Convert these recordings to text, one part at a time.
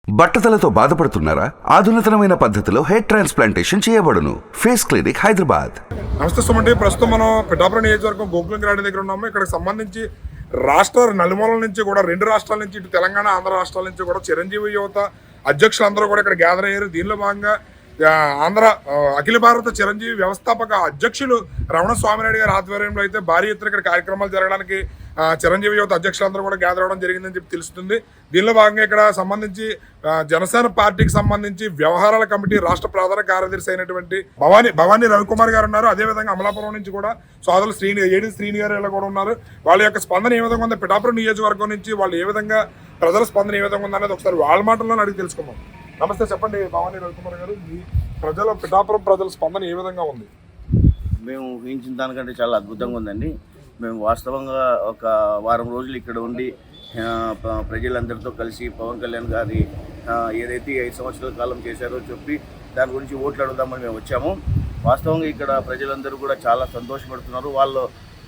బట్టతలతో బాధపడుతున్నారా? ఆధునితనమైన పద్ధతిలో hair transplantation చేయబడును. Face clinic, Hyderabad. నమస్తే సుమండి. ప్రస్తుతం మనం పిఠాపురం నియోజకవర్గం గోకులం గ్రాడి దగ్గర ఉన్నాము. ఇక్కడ సంబంధించి రాష్ట్ర నలుమూలల నుంచి కూడా, రెండు రాష్ట్రాల నుంచి, ఇటు తెలంగాణ ఆంధ్ర రాష్ట్రాల నుంచి కూడా చిరంజీవి యువత అధ్యక్షులందరూ కూడా ఇక్కడ గ్యాదర్ అయ్యారు. దీనిలో భాగంగా ఆంధ్ర అఖిల భారత చిరంజీవి వ్యవస్థాపక అధ్యక్షులు రమణ స్వామినాయుడు గారి ఆధ్వర్యంలో అయితే భారీ ఎత్తున ఇక్కడ కార్యక్రమాలు జరగడానికి చిరంజీవి యువత అధ్యక్షులందరూ కూడా గ్యాదర్ అవ్వడం జరిగిందని చెప్పి తెలుస్తుంది. దీనిలో భాగంగా ఇక్కడ సంబంధించి జనసేన పార్టీకి సంబంధించి వ్యవహారాల కమిటీ రాష్ట్ర ప్రధాన కార్యదర్శి అయినటువంటి భవానీ రవికుమార్ గారు ఉన్నారు. అదేవిధంగా అమలాపురం నుంచి కూడా సోదరులు ఏడి శ్రీని గారు ఇలా కూడా ఉన్నారు. వాళ్ళ యొక్క స్పందన ఏ విధంగా ఉంది, పిఠాపురం నియోజకవర్గం నుంచి వాళ్ళు ఏ విధంగా, ప్రజల స్పందన ఏ విధంగా ఉందనేది ఒకసారి వాళ్ళ మాటల్లో అడిగి తెలుసుకుందాం. నమస్తే, చెప్పండి భవానీ రవికుమార్ గారు, మీ పిఠాపురం ప్రజల స్పందన ఏ విధంగా ఉంది? మేము ఊహించిన దానికంటే చాలా అద్భుతంగా ఉందండి. మేము వాస్తవంగా ఒక వారం రోజులు ఇక్కడ ఉండి ప్రజలందరితో కలిసి పవన్ కళ్యాణ్ గారి ఏదైతే 5 సంవత్సరాల కాలం చేశారో చెప్పి దాని గురించి ఓట్లు అడుగుదామని మేము వచ్చాము. వాస్తవంగా ఇక్కడ ప్రజలందరూ కూడా చాలా సంతోషపడుతున్నారు.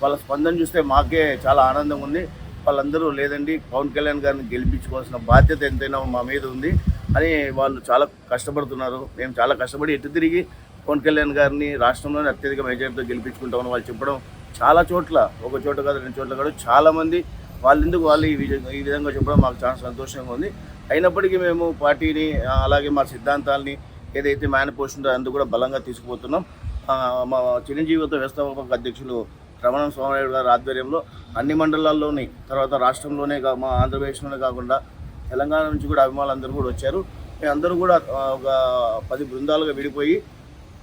వాళ్ళ స్పందన చూస్తే మాకే చాలా ఆనందంగా ఉంది. వాళ్ళందరూ లేదండి, పవన్ కళ్యాణ్ గారిని గెలిపించుకోవాల్సిన బాధ్యత ఎంతైనా మా మీద ఉంది అని వాళ్ళు చాలా కష్టపడుతున్నారు. మేము చాలా కష్టపడి ఎటు తిరిగి పవన్ కళ్యాణ్ గారిని రాష్ట్రంలోనే అత్యధిక మెజారిటీతో గెలిపించుకుంటామని వాళ్ళు చెప్పడం, చాలా చోట్ల, ఒక చోట కాదు 2 చోట్ల కాదు, చాలామంది వాళ్ళు ఈ విధంగా చెప్పడం మాకు చాలా సంతోషంగా ఉంది. అయినప్పటికీ మేము పార్టీని, అలాగే మా సిద్ధాంతాలని ఏదైతే మేనిఫెస్టో ఉందో అందుకు కూడా బలంగా తీసుకుపోతున్నాం. మా చిరంజీవితో వ్యవస్థాపక అధ్యక్షులు రమణ స్వామినాయుడు గారి ఆధ్వర్యంలో అన్ని మండలాల్లోని, తర్వాత రాష్ట్రంలోనే మా ఆంధ్రప్రదేశ్లోనే కాకుండా తెలంగాణ నుంచి కూడా అభిమానులందరూ కూడా వచ్చారు. మేమందరూ కూడా ఒక 10 బృందాలుగా విడిపోయి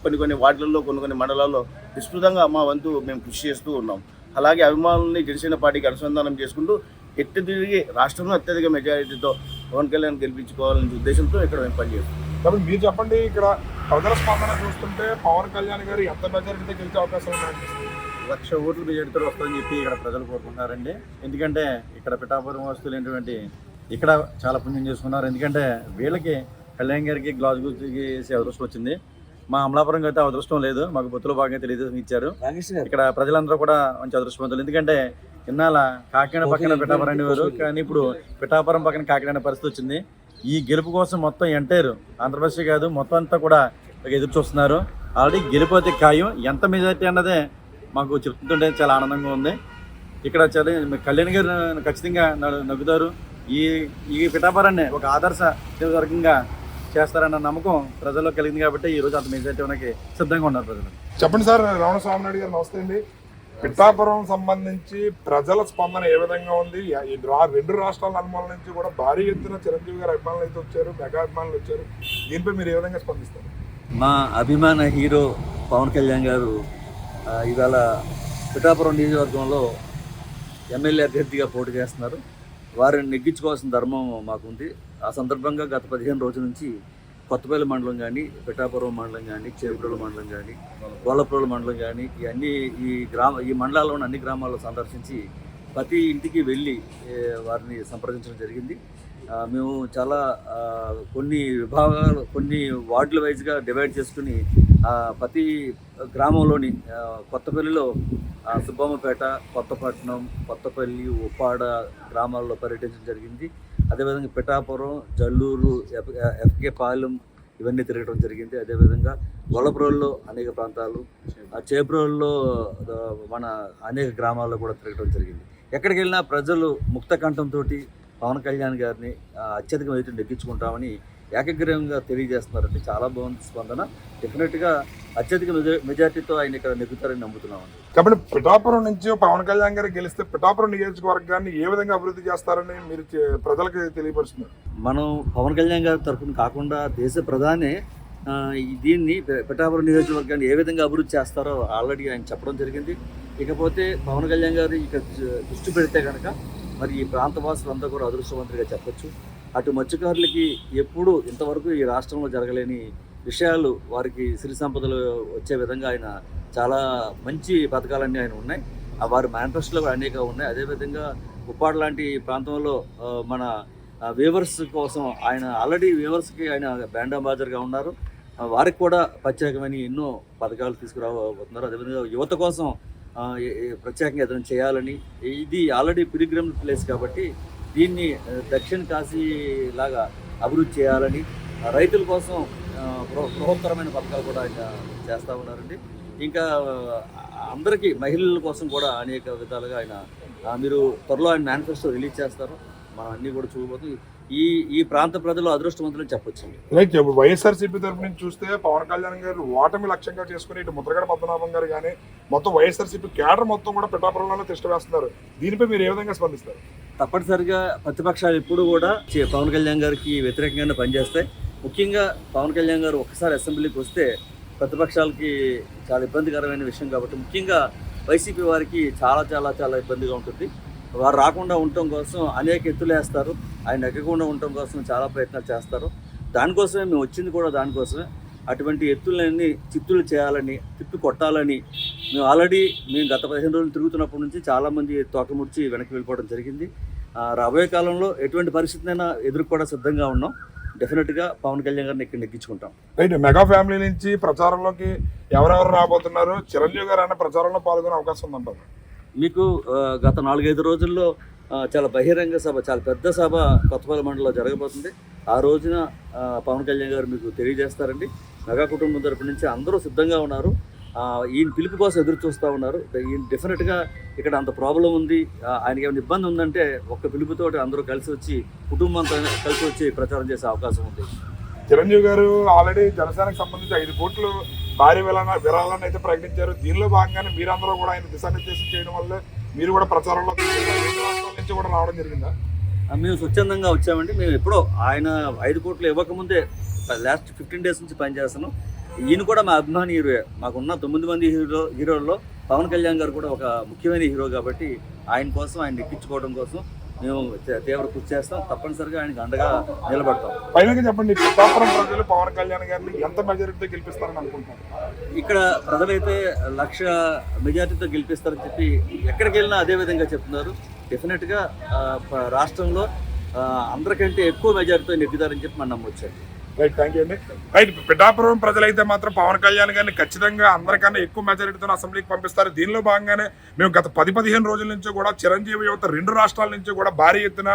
కొన్ని వార్డులలో, కొన్ని మండలాల్లో విస్తృతంగా మా వంతు మేము కృషి చేస్తూ ఉన్నాం. అలాగే అభిమానుల్ని జనసేన పార్టీకి అనుసంధానం చేసుకుంటూ ఎట్టి తిరిగి రాష్ట్రంలో అత్యధిక మెజారిటీతో పవన్ కళ్యాణ్ గెలిపించుకోవాలనే ఉద్దేశంతో ఇక్కడ మేము పనిచేస్తాం. కాబట్టి మీరు చెప్పండి, ఇక్కడ ప్రజల స్పందన చూస్తుంటే పవన్ కళ్యాణ్ గారు ఎంత మెజారిటీతో గెలిచే అవకాశాలు ఉన్నాయి? 1,00,000 ఓట్లు మెజారిటీతో వస్తుందని చెప్పి ఇక్కడ ప్రజలు కోరుకుంటున్నారండి. ఎందుకంటే ఇక్కడ పిఠాపురం వస్తువులు ఏంటంటే ఇక్కడ చాలా పుణ్యం చేసుకున్నారు. ఎందుకంటే వీళ్ళకి కళ్యాణ్ గారికి గ్లాస్ గుర్తికి అదృష్టం వచ్చింది. మా అమలాపురంకి అయితే అదృష్టం లేదు. మాకు బొత్తుల భాగంగా తెలుగుదేశం ఇచ్చారు. ఇక్కడ ప్రజలందరూ కూడా మంచి అదృష్టవంతులు. ఎందుకంటే ఇన్నాళ్ళ కాకినాడ పక్కన పిఠాపురం అనేవారు, కానీ ఇప్పుడు పిఠాపురం పక్కన కాకినాడ పరిస్థితి వచ్చింది. ఈ గెలుపు కోసం మొత్తం ఎంటైర్ ఆంధ్రప్రదేశ్ కాదు, మొత్తం అంతా కూడా ఎదురు చూస్తున్నారు. ఆల్రెడీ గెలిపోతే ఖాయం. ఎంత మెజారిటీ అన్నదే మాకు చెప్తుంటే చాలా ఆనందంగా ఉంది. ఇక్కడ కళ్యాణ్ గారు ఖచ్చితంగా నగ్గుతారు. ఈ పిఠాపురాన్ని ఒక ఆదర్శ నియోజకవర్గంగా చేస్తారన్న నమ్మకం ప్రజల్లో కలిగింది. కాబట్టి ఈ రోజు అంత మెజారిటీ మనకి సిద్ధంగా ఉన్నారు ప్రజలు. చెప్పండి సార్, రమణ స్వామినాయుడు గారు నమస్తే అండి. పిఠాపురం సంబంధించి ప్రజల స్పందన ఏ విధంగా ఉంది? ఈ 2 రాష్ట్రాల నలుమూలల నుంచి కూడా భారీ ఎత్తున చిరంజీవి గారు అభిమానులు అయితే వచ్చారు, మెగా అభిమానులు వచ్చారు. దీనిపై మీరు ఏ విధంగా స్పందిస్తారు? మా అభిమాన హీరో పవన్ కళ్యాణ్ గారు ఇవాళ పిఠాపురం నియోజకవర్గంలో ఎమ్మెల్యే అభ్యర్థిగా పోటీ చేస్తున్నారు. వారిని నెగ్గించుకోవాల్సిన ధర్మం మాకుంది. ఆ సందర్భంగా గత 15 రోజుల నుంచి కొత్తపల్లి మండలం కానీ, పిఠాపురం మండలం కానీ, చేబ్రోలు మండలం కానీ, గోళ్ళప్రోలు మండలం కానీ, ఈ మండలాల్లోని అన్ని గ్రామాల్లో సందర్శించి ప్రతి ఇంటికి వెళ్ళి వారిని సంప్రదించడం జరిగింది. మేము చాలా కొన్ని విభాగాలు, కొన్ని వార్డుల వైజ్గా డివైడ్ చేసుకుని ప్రతి గ్రామంలోని కొత్తపల్లిలో సుబ్బమ్మపేట, కొత్తపట్నం, కొత్తపల్లి, ఉప్పాడ గ్రామాల్లో పర్యటించడం జరిగింది. అదేవిధంగా పిఠాపురం, జల్లూరు, ఎఫ్కే పాలెం ఇవన్నీ తిరగడం జరిగింది. అదేవిధంగా గొల్లప్రోల్లో అనేక ప్రాంతాలు, చేబ్రోల్లో మన అనేక గ్రామాల్లో కూడా తిరగడం జరిగింది. ఎక్కడికి వెళ్ళినా ప్రజలు ముక్త కంఠంతో పవన్ కళ్యాణ్ గారిని అత్యధిక మెజారిటీ నెగ్గించుకుంటామని ఏకగ్రీవంగా తెలియజేస్తున్నారంటే చాలా బాగుంది స్పందన. డెఫినెట్గా అత్యధిక మెజారిటీతో ఆయన ఇక్కడ నెగ్గుతారని నమ్ముతున్నామండి. కాబట్టి పిఠాపురం నుంచి పవన్ కళ్యాణ్ గారు గెలిస్తే పిఠాపురం నియోజకవర్గాన్ని ఏ విధంగా అభివృద్ధి చేస్తారని మీరు ప్రజలకు తెలియపరుస్తున్నారు? మనం పవన్ కళ్యాణ్ గారి తరఫున కాకుండా దేశ ప్రధాని దీన్ని పిఠాపురం నియోజకవర్గాన్ని ఏ విధంగా అభివృద్ధి చేస్తారో ఆల్రెడీ ఆయన చెప్పడం జరిగింది. ఇకపోతే పవన్ కళ్యాణ్ గారు ఇక దృష్టి పెడితే కనుక మరి ఈ ప్రాంతవాసులంతా కూడా అదృష్టవంతులుగా చెప్పచ్చు. అటు మత్స్యకారులకి ఎప్పుడూ ఇంతవరకు ఈ రాష్ట్రంలో జరగలేని విషయాలు, వారికి సిరి సంపదలు వచ్చే విధంగా ఆయన చాలా మంచి పథకాలన్నీ ఆయన ఉన్నాయి. వారి మేనిఫెస్టోలో కూడా అనేక ఉన్నాయి. అదేవిధంగా ఉప్పాడ లాంటి ప్రాంతంలో మన వేవర్స్ కోసం ఆయన ఆల్రెడీ వేవర్స్కి ఆయన బ్రాండ్ అంబాసిడర్గా ఉన్నారు. వారికి కూడా ప్రత్యేకమైన ఎన్నో పథకాలు తీసుకురాబోతున్నారు. అదేవిధంగా యువత కోసం ప్రత్యేకంగా ఏదైనా చేయాలని, ఇది ఆల్రెడీ పిలిగ్రిమ్ ప్లేస్ కాబట్టి దీన్ని దక్షిణ కాశీ లాగా అభివృద్ధి చేయాలని రైతుల కోసం బృహత్తరమైన పథకాలు కూడా ఆయన చేస్తూ ఉన్నారండి. ఇంకా అందరికీ మహిళల కోసం కూడా అనేక విధాలుగా ఆయన మీరు త్వరలో ఆయన మేనిఫెస్టో రిలీజ్ చేస్తారు, మనం అన్నీ కూడా చూడబోతుంది. ఈ ప్రాంత ప్రజలు అదృష్టవంతులని చెప్పొచ్చు. రైట్. ఇప్పుడు వైఎస్ఆర్సీపీ తరపు నుంచి చూస్తే పవన్ కళ్యాణ్ గారు ఓటమి లక్ష్యంగా చేసుకుని ఇటు ముద్రగడ పద్మనాభం గారు కానీ మొత్తం వైఎస్ఆర్సీపీ కేడర్ మొత్తం కూడా పిఠాపురంలోనే తిష్ట వేస్తున్నారు. దీనిపై మీరు ఏ విధంగా స్పందిస్తారు? తప్పనిసరిగా ప్రతిపక్షాలు ఎప్పుడు కూడా పవన్ కళ్యాణ్ గారికి వ్యతిరేకంగానే పనిచేస్తాయి. ముఖ్యంగా పవన్ కళ్యాణ్ గారు ఒక్కసారి అసెంబ్లీకి వస్తే ప్రతిపక్షాలకి చాలా ఇబ్బందికరమైన విషయం కాబట్టి ముఖ్యంగా వైసీపీ వారికి చాలా చాలా చాలా ఇబ్బందిగా ఉంటుంది. వారు రాకుండా ఉండటం కోసం అనేక ఎత్తులు వేస్తారు, ఆయన ఎక్కకుండా ఉండటం కోసం చాలా ప్రయత్నాలు చేస్తారు. దానికోసమే మేము వచ్చింది కూడా దానికోసమే. అటువంటి ఎత్తులన్నీ చిత్తులు చేయాలని, తిప్పి కొట్టాలని మేము గత 15 రోజులు తిరుగుతున్నప్పటి నుంచి చాలామంది తోకముడిచి వెనక్కి వెళ్ళిపోవడం జరిగింది. రాబోయే కాలంలో ఎటువంటి పరిస్థితినైనా ఎదుర్కోవడం సిద్ధంగా ఉన్నాం. డెఫినెట్గా పవన్ కళ్యాణ్ గారిని ఇక్కడ నెగ్గించుకుంటాం. రైట్. మెగా ఫ్యామిలీ నుంచి ప్రచారంలోకి ఎవరెవరు రాబోతున్నారు? చిరంజీవి గారు అన్న ప్రచారంలో పాల్గొనే అవకాశం ఉందంటారు? మీకు గత 4-5 రోజుల్లో చాలా బహిరంగ సభ, చాలా పెద్ద సభ కొత్తపల్లి మండలంలో జరగబోతుంది. ఆ రోజున పవన్ కళ్యాణ్ గారు మీకు తెలియజేస్తారండి. మెగా కుటుంబం తరపు నుంచి అందరూ సిద్ధంగా ఉన్నారు. ఈయన పిలుపు కోసం ఎదురు చూస్తూ ఉన్నారు. ఈయన డెఫినెట్గా ఇక్కడ అంత ప్రాబ్లం ఉంది, ఆయనకి ఏమైనా ఇబ్బంది ఉందంటే ఒక్క పిలుపుతో అందరూ కలిసి వచ్చి కుటుంబంతో కలిసి వచ్చి ప్రచారం చేసే అవకాశం ఉంది. చిరంజీవి గారు ఆల్రెడీ జనసేనకు సంబంధించి 5 కోట్లు భారీ విరాళాన్ని అయితే ప్రకటించారు. దీనిలో భాగంగానే మీరందరూ కూడా ఆయన దిశానిర్దేశం చేయడం వల్ల మీరు కూడా ప్రచారంలో 2 రాష్ట్రాల నుంచి కూడా రావడం జరిగిందా? మేము స్వచ్ఛందంగా వచ్చామండి. మేము ఎప్పుడో ఆయన 5 కోట్లు ఇవ్వకముందే లాస్ట్ 15 డేస్ నుంచి పనిచేస్తున్నాం. ఈయన కూడా మా అభిమాని హీరోయే. మాకున్న 9 మంది హీరోల్లో పవన్ కళ్యాణ్ గారు కూడా ఒక ముఖ్యమైన హీరో కాబట్టి ఆయన కోసం, ఆయన ఎక్కించుకోవడం కోసం మేము తీవ్ర కృషి చేస్తాం. తప్పనిసరిగా ఆయనకు అండగా నిలబడతాం. పైన చెప్పండి, పిఠాపురం ప్రజలు పవన్ కళ్యాణ్ గారిని ఎంత మెజారిటీతో గెలిపిస్తారని అనుకుంటున్నారు? ఇక్కడ ప్రజలైతే 1,00,000 మెజార్టీతో గెలిపిస్తారని చెప్పి ఎక్కడికి వెళ్ళినా అదే విధంగా చెప్తున్నారు. డెఫినెట్గా రాష్ట్రంలో అందరికంటే ఎక్కువ మెజారిటీతో నెగ్గుతారని చెప్పి మనం నమ్మొచ్చారు. రైట్. థ్యాంక్ యూ అండి. రైట్. పిఠాపురం ప్రజలైతే మాత్రం పవన్ కళ్యాణ్ గారిని ఖచ్చితంగా అందరికన్నా ఎక్కువ మెజారిటీతో అసెంబ్లీకి పంపిస్తారు. దీనిలో భాగంగానే మేము గత 10-15 రోజుల నుంచి కూడా చిరంజీవి యువత 2 రాష్ట్రాల నుంచి కూడా భారీ ఎత్తున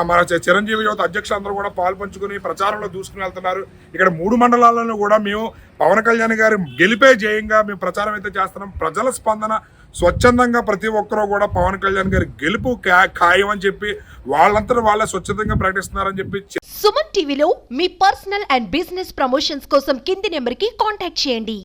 మన చిరంజీవి యువత అధ్యక్షులందరూ కూడా పాల్పంచుకుని ప్రచారంలో దూసుకుని వెళ్తున్నారు. ఇక్కడ 3 మండలాలను కూడా మేము పవన్ కళ్యాణ్ గారి గెలిపే జయంగా మేము ప్రచారం అయితే చేస్తున్నాం. ప్రజల స్పందన స్వచ్ఛందంగా ప్రతి ఒక్కరూ కూడా పవన్ కళ్యాణ్ గారి గెలుపు ఖాయం అని చెప్పి వాళ్ళంతా వాళ్ళే స్వచ్ఛందంగా ప్రకటిస్తున్నారని చెప్పి. సుమన్ టీవీలో మీ పర్సనల్ అండ్ బిజినెస్ ప్రమోషన్స్ కోసం కింది నెంబర్కి కాంటాక్ట్ చేయండి.